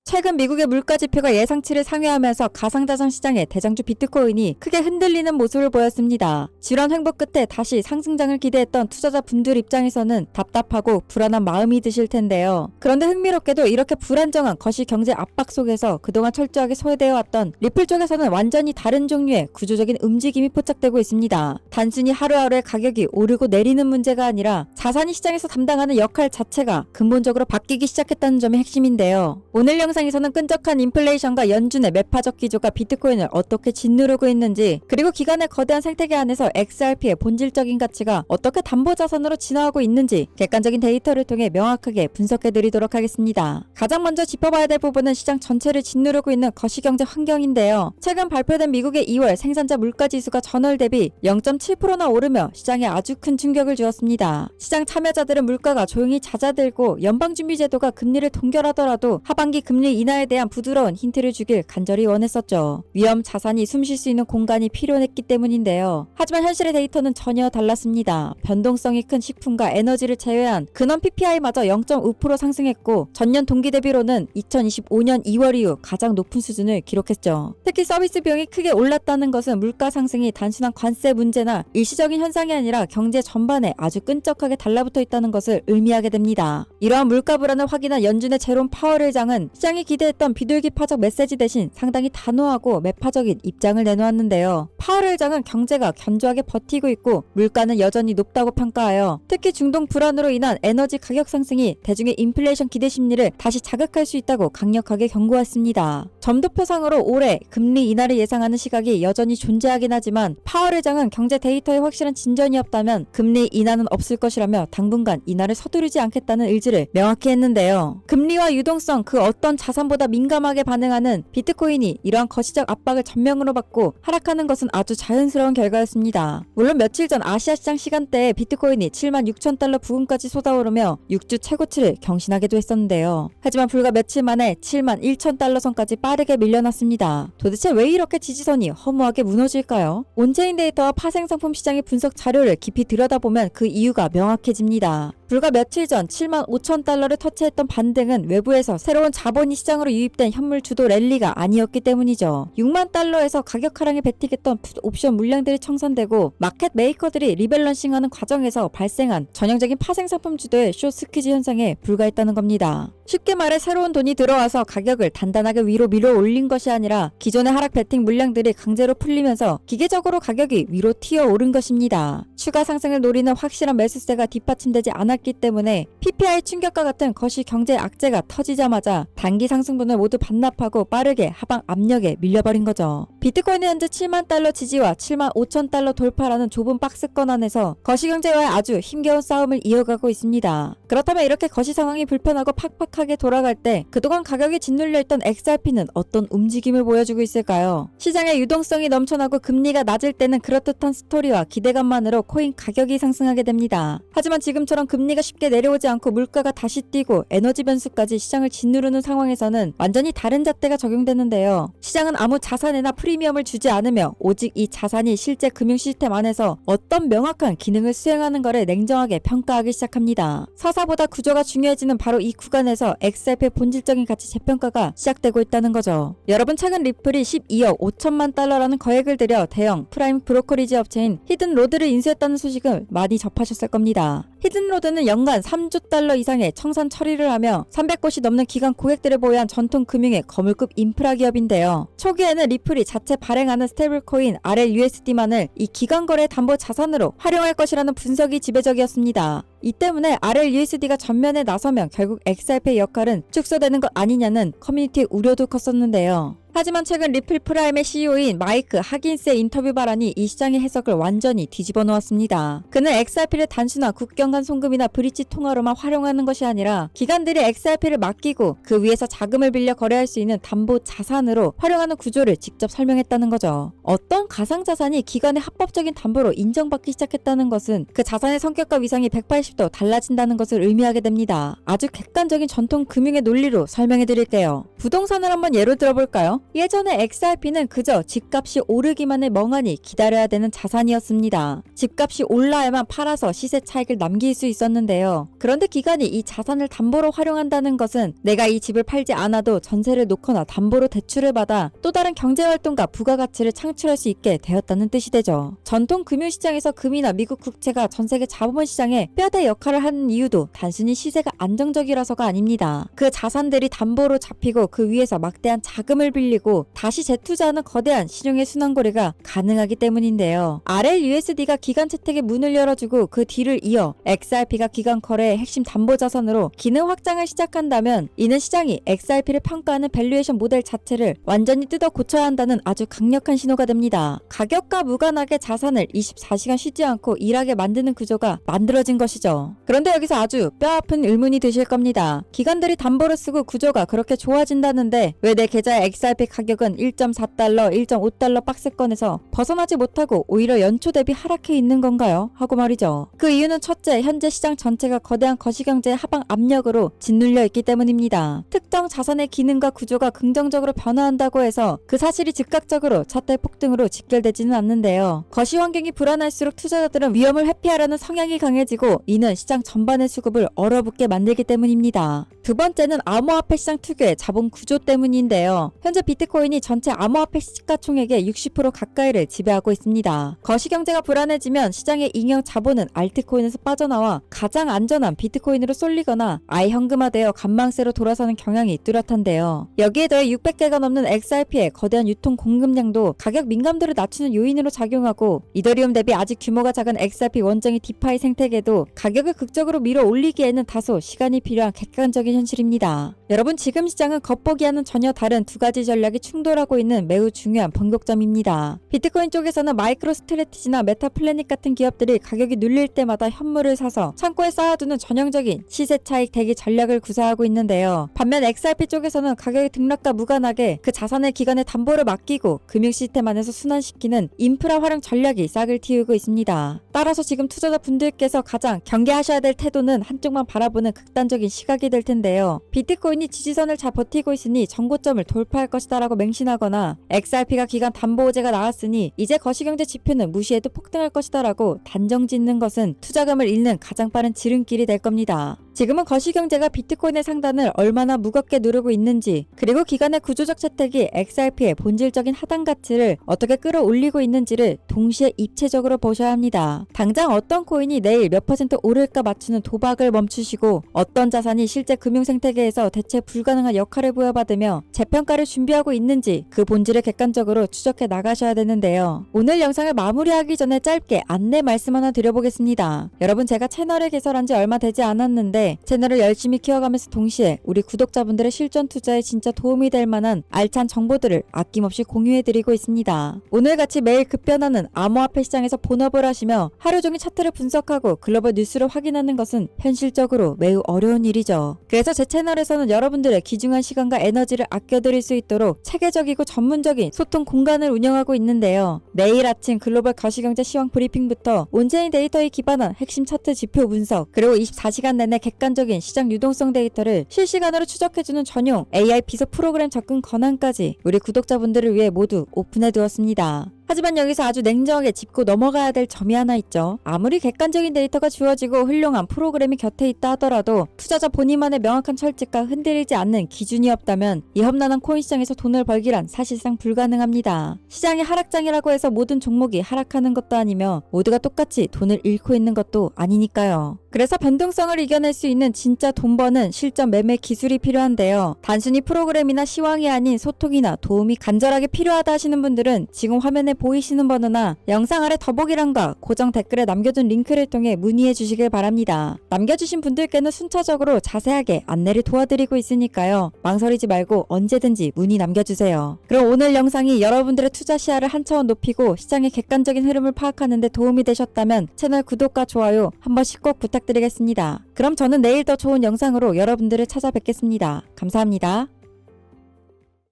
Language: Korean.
최근 미국의 물가지표가 예상치를 상회하면서 가상자산 시장의 대장주 비트코인이 크게 흔들리는 모습을 보였습니다. 지난 횡보 끝에 다시 상승장을 기대했던 투자자분들 입장에서는 답답하고 불안한 마음이 드실 텐데요. 그런데 흥미롭게도 이렇게 불안정한 거시경제 압박 속에서 그동안 철저하게 소외되어 왔던 리플 쪽에서는 완전히 다른 종류의 구조적인 움직임이 포착되고 있습니다. 단순히 하루하루의 가격이 오르고 내리는 문제가 아니라 자산이 시장에서 담당하는 역할 자체가 근본적으로 바뀌기 시작했다는 점이 핵심인데요. 오늘 영상에서는 끈적한 인플레이션과 연준의 매파적 기조가 비트코인을 어떻게 짓누르고 있는지, 그리고 기간의 거대한 생태계 안에서 XRP의 본질적인 가치가 어떻게 담보자산으로 진화하고 있는지 객관적인 데이터를 통해 명확하게 분석해드리도록 하겠습니다. 가장 먼저 짚어봐야 될 부분은 시장 전체를 짓누르고 있는 거시경제 환경인데요. 최근 발표된 미국의 2월 생산자 물가지수가 전월 대비 0.7%나 오르며 시장에 아주 큰 충격을 주었습니다. 시장 참여자들은 물가가 조용히 잦아들고 연방준비제도가 금리를 동결하더라도 하반기 금리 인하에 대한 부드러운 힌트를 주길 간절히 원했었죠. 위험 자산이 숨 쉴 수 있는 공간이 필요했기 때문인데요. 하지만 현실의 데이터는 전혀 달랐습니다. 변동성이 큰 식품과 에너지를 제외한 근원 PPI마저 0.5% 상승했고 전년 동기 대비로는 2025년 2월 이후 가장 높은 수준을 기록했죠. 특히 서비스 비용이 크게 올랐다는 것은 물가 상승이 단순한 관세 문제나 일시적인 현상이 아니라 경제 전반에 아주 끈적하게 달라붙어 있다는 것을 의미하게 됩니다. 이러한 물가 불안을 확인한 연준의 제롬 파월 의장은 시장이 기대했던 비둘기파적 메시지 대신 상당히 단호하고 매파적인 입장을 내놓았는데요. 파월 의장은 경제가 견조하게 버티고 있고 물가는 여전히 높다고 평가하여 특히 중동 불안으로 인한 에너지 가격 상승이 대중의 인플레이션 기대 심리를 다시 자극할 수 있다고 강력하게 경고했습니다. 점도표상으로 올해 금리 인하를 예상하는 시각이 여전히 존재하긴 하지만 파월 의장은 경제 데이터에 확실한 진전이 없다면 금리 인하는 없을 것이라며 당분간 인하를 서두르지 않겠다는 의지를 명확히 했는데요. 금리와 유동성 그 어떤 자산보다 민감하게 반응하는 비트코인이 이러한 거시적 압박을 전면으로 받고 하락하는 것은 아주 자연스러운 결과였습니다. 물론 며칠 전 아시아 시장 시간대에 비트코인이 76,000달러 부근까지 쏟아오르며 6주 최고치를 경신하기도 했었는데요. 하지만 불과 며칠 만에 71,000달러 선까지 빠르게 밀려났습니다. 도대체 왜 이렇게 지지선이 허무하게 무너질까요? 온체인 데이터와 파생상품 시장의 분석 자료를 깊이 들여다보면 그 이유가 명확해집니다. 불과 며칠 전 75,000달러를 터치했던 반등은 외부에서 새로운 자본이 시장으로 유입된 현물 주도 랠리가 아니었기 때문이죠. 6만 달러에서 가격 하락에 베팅했던 풋 옵션 물량들이 청산되고 마켓 메이커들이 리밸런싱하는 과정에서 발생한 전형적인 파생상품 주도의 숏 스퀴즈 현상에 불과했다는 겁니다. 쉽게 말해 새로운 돈이 들어와서 가격을 단단하게 위로 밀어 올린 것이 아니라 기존의 하락 베팅 물량들이 강제로 풀리면서 기계적으로 가격이 위로 튀어 오른 것입니다. 추가 상승을 노리는 확실한 매수세가 뒷받침되지 않았기 때문에 PPI 충격과 같은 거시 경제 악재가 터지자마자 단기 상승분을 모두 반납하고 빠르게 하방 압력에 밀려버린 거죠. 비트코인은 현재 7만 달러 지지와 7만 5천 달러 돌파라는 좁은 박스권 안에서 거시경제와의 아주 힘겨운 싸움을 이어가고 있습니다. 그렇다면 이렇게 거시 상황이 불편하고 팍팍하게 돌아갈 때 그동안 가격이 짓눌려 있던 XRP는 어떤 움직임을 보여주고 있을까요? 시장의 유동성이 넘쳐나고 금리가 낮을 때는 그렇듯한 스토리와 기대감만으로 코인 가격이 상승하게 됩니다. 하지만 지금처럼 금리가 쉽게 내려오지 않고 물가가 다시 뛰고 에너지 변수까지 시장을 짓누르는 상황에서는 완전히 다른 잣대가 적용되는데요. 시장은 아무 자산에나 프리미엄을 주지 않으며 오직 이 자산이 실제 금융 시스템 안에서 어떤 명확한 기능을 수행하는 것을 냉정하게 평가하기 시작합니다. 서사보다 구조가 중요해지는 바로 이 구간에서 XRP의 본질적인 가치 재평가가 시작되고 있다는 거죠. 여러분 최근 리플이 12억 5천만 달러라는 거액을 들여 대형 프라임 브로커리지 업체인 히든로드를 인수했다는 소식을 많이 접하셨을 겁니다. 히든로드는 연간 3조 달러 이상의 청산 처리를 하며 300곳이 넘는 기관 고객들을 보유한 전통 금융의 거물급 인프라 기업인데요. 초기에는 리플이 자체 발행하는 스테이블코인 RLUSD만을 이 기관 거래 담보 자산으로 활용할 것이라는 분석이 지배적이었습니다. 이 때문에 RLUSD가 전면에 나서면 결국 XRP의 역할은 축소되는 것 아니냐는 커뮤니티의 우려도 컸었는데요. 하지만 최근 리플 프라임의 CEO인 마이크 하긴스의 인터뷰 발언이 이 시장의 해석을 완전히 뒤집어 놓았습니다. 그는 XRP를 단순한 국경 간 송금이나 브릿지 통화로만 활용하는 것이 아니라 기관들이 XRP를 맡기고 그 위에서 자금을 빌려 거래할 수 있는 담보 자산으로 활용하는 구조를 직접 설명했다는 거죠. 어떤 가상자산이 기관의 합법적인 담보로 인정받기 시작했다는 것은 그 자산의 성격과 위상이 180도 달라진다는 것을 의미하게 됩니다. 아주 객관적인 전통 금융의 논리로 설명해 드릴게요. 부동산을 한번 예로 들어볼까요? 예전에 XRP는 그저 집값이 오르기만을 멍하니 기다려야 되는 자산이었습니다. 집값이 올라야만 팔아서 시세 차익을 남길 수 있었는데요. 그런데 기관이 이 자산을 담보로 활용한다는 것은 내가 이 집을 팔지 않아도 전세를 놓거나 담보로 대출을 받아 또 다른 경제활동과 부가가치를 창출할 수 있게 되었다는 뜻이 되죠. 전통 금융시장에서 금이나 미국 국채가 전세계 자본 시장에 뼈대 역할을 하는 이유도 단순히 시세가 안정적이라서가 아닙니다. 그 자산들이 담보로 잡히고 그 위에서 막대한 자금을 빌리고 다시 재투자하는 거대한 신용의 순환거래가 가능하기 때문인데요. RLUSD가 기관 채택의 문을 열어주고 그 뒤를 이어 XRP가 기관 거래의 핵심 담보자산으로 기능 확장을 시작한다면 이는 시장이 XRP를 평가하는 밸류에이션 모델 자체를 완전히 뜯어 고쳐야 한다는 아주 강력한 신호가 됩니다. 가격과 무관하게 자산을 24시간 쉬지 않고 일하게 만드는 구조가 만들어진 것이죠. 그런데 여기서 아주 뼈아픈 의문이 드실 겁니다. 기관들이 담보를 쓰고 구조가 그렇게 좋아진다는데 왜 내 계좌의 XRP 가격은 1.4달러, 1.5달러 박스권에서 벗어나지 못하고 오히려 연초 대비 하락해 있는 건가요? 하고 말이죠. 그 이유는 첫째, 현재 시장 전체가 거대한 거시경제의 하방 압력으로 짓눌려 있기 때문입니다. 특정 자산의 기능과 구조가 긍정적으로 변화한다고 해서 그 사실이 즉각적으로 차트의 폭등으로 직결되지는 않는데요. 거시 환경이 불안할수록 투자자들은 위험을 회피하려는 성향이 강해지고 이는 시장 전반의 수급을 얼어붙게 만들기 때문입니다. 두 번째는 암호화폐 시장 특유의 자본 구조 때문인데요. 현재 비트코인이 전체 암호화폐 시가총액의 60% 가까이를 지배하고 있습니다. 거시경제가 불안해지면 시장의 잉여 자본은 알트코인에서 빠져나와 가장 안전한 비트코인으로 쏠리거나 아예 현금화되어 간망세로 돌아서는 경향이 뚜렷한데요. 여기에 더해 600개가 넘는 XRP의 거대한 유통 공급량도 가격 민감도를 낮추는 요인으로 작용하고 이더리움 대비 아직 규모가 작은 XRP 원정의 디파이 생태계도 가격을 극적으로 밀어 올리기에는 다소 시간이 필요한 객관적인 현실입니다. 여러분, 지금 시장은 겉보기와는 전혀 다른 두 가지 전략이 충돌하고 있는 매우 중요한 번곡점입니다. 비트코인 쪽에서는 마이크로 스트래티지나 메타플래닛 같은 기업들이 가격이 눌릴 때마다 현물을 사서 창고에 쌓아두는 전형적인 시세 차익 대기 전략을 구사하고 있는데요. 반면 XRP 쪽에서는 가격의 등락과 무관하게 그 자산의 기관에 담보를 맡기고 금융 시스템 안에서 순환시키는 인프라 활용 전략이 싹을 틔우고 있습니다. 따라서 지금 투자자분들께서 가장 경계하셔야 될 태도는 한쪽만 바라보는 극단적인 시각이 될 텐데요. 비트코인이 지지선을 잘 버티고 있으니 정고점을 돌파할 것이다 라고 맹신하거나 XRP가 기관 담보호재가 나왔으니 이제 거시경제 지표는 무시해도 폭등할 것이다 라고 단정 짓는 것은 투자금을 잃는 가장 빠른 지름길이 될 겁니다. 지금은 거시경제가 비트코인의 상단을 얼마나 무겁게 누르고 있는지, 그리고 기관의 구조적 채택이 XRP의 본질적인 하단 가치를 어떻게 끌어올리고 있는지를 동시에 입체적으로 보셔야 합니다. 당장 어떤 코인이 내일 몇 % 오를까 맞추는 도박을 멈추시고 어떤 자산이 실제 금융 생태계에서 대체 불가능한 역할을 부여받으며 재평가를 준비하고 있는지 그 본질을 객관적으로 추적해 나가셔야 되는데요. 오늘 영상을 마무리하기 전에 짧게 안내 말씀 하나 드려보겠습니다. 여러분, 제가 채널을 개설한 지 얼마 되지 않았는데 채널을 열심히 키워가면서 동시에 우리 구독자분들의 실전 투자에 진짜 도움이 될 만한 알찬 정보들을 아낌없이 공유해드리고 있습니다. 오늘같이 매일 급변하는 암호화폐 시장에서 본업을 하시며 하루 종일 차트를 분석하고 글로벌 뉴스를 확인하는 것은 현실적으로 매우 어려운 일이죠. 그래서 제 채널에서는 여러분들의 귀중한 시간과 에너지를 아껴드릴 수 있도록 체계적이고 전문적인 소통 공간을 운영하고 있는데요. 매일 아침 글로벌 거시경제 시황 브리핑부터 온체인 데이터에 기반한 핵심 차트 지표 분석, 그리고 24시간 내내 객관적인 시장 유동성 데이터를 실시간으로 추적해주는 전용 AI 비서 프로그램 접근 권한까지 우리 구독자분들을 위해 모두 오픈해 두었습니다. 하지만 여기서 아주 냉정하게 짚고 넘어가야 될 점이 하나 있죠. 아무리 객관적인 데이터가 주어지고 훌륭한 프로그램이 곁에 있다 하더라도 투자자 본인만의 명확한 철칙과 흔들리지 않는 기준이 없다면 이 험난한 코인 시장에서 돈을 벌기란 사실상 불가능합니다. 시장이 하락장이라고 해서 모든 종목이 하락하는 것도 아니며 모두가 똑같이 돈을 잃고 있는 것도 아니니까요. 그래서 변동성을 이겨낼 수 있는 진짜 돈 버는 실전 매매 기술이 필요한데요. 단순히 프로그램이나 시황이 아닌 소통이나 도움이 간절하게 필요하다 하시는 분들은 지금 화면에 보이시는 번호나 영상 아래 더보기란과 고정 댓글에 남겨둔 링크를 통해 문의해 주시길 바랍니다. 남겨주신 분들께는 순차적으로 자세하게 안내를 도와드리고 있으니까요. 망설이지 말고 언제든지 문의 남겨주세요. 그럼 오늘 영상이 여러분들의 투자 시야를 한 차원 높이고 시장의 객관적인 흐름을 파악하는 데 도움이 되셨다면 채널 구독과 좋아요 한 번씩 꼭 부탁드리겠습니다. 그럼 저는 내일 더 좋은 영상으로 여러분들을 찾아뵙겠습니다. 감사합니다.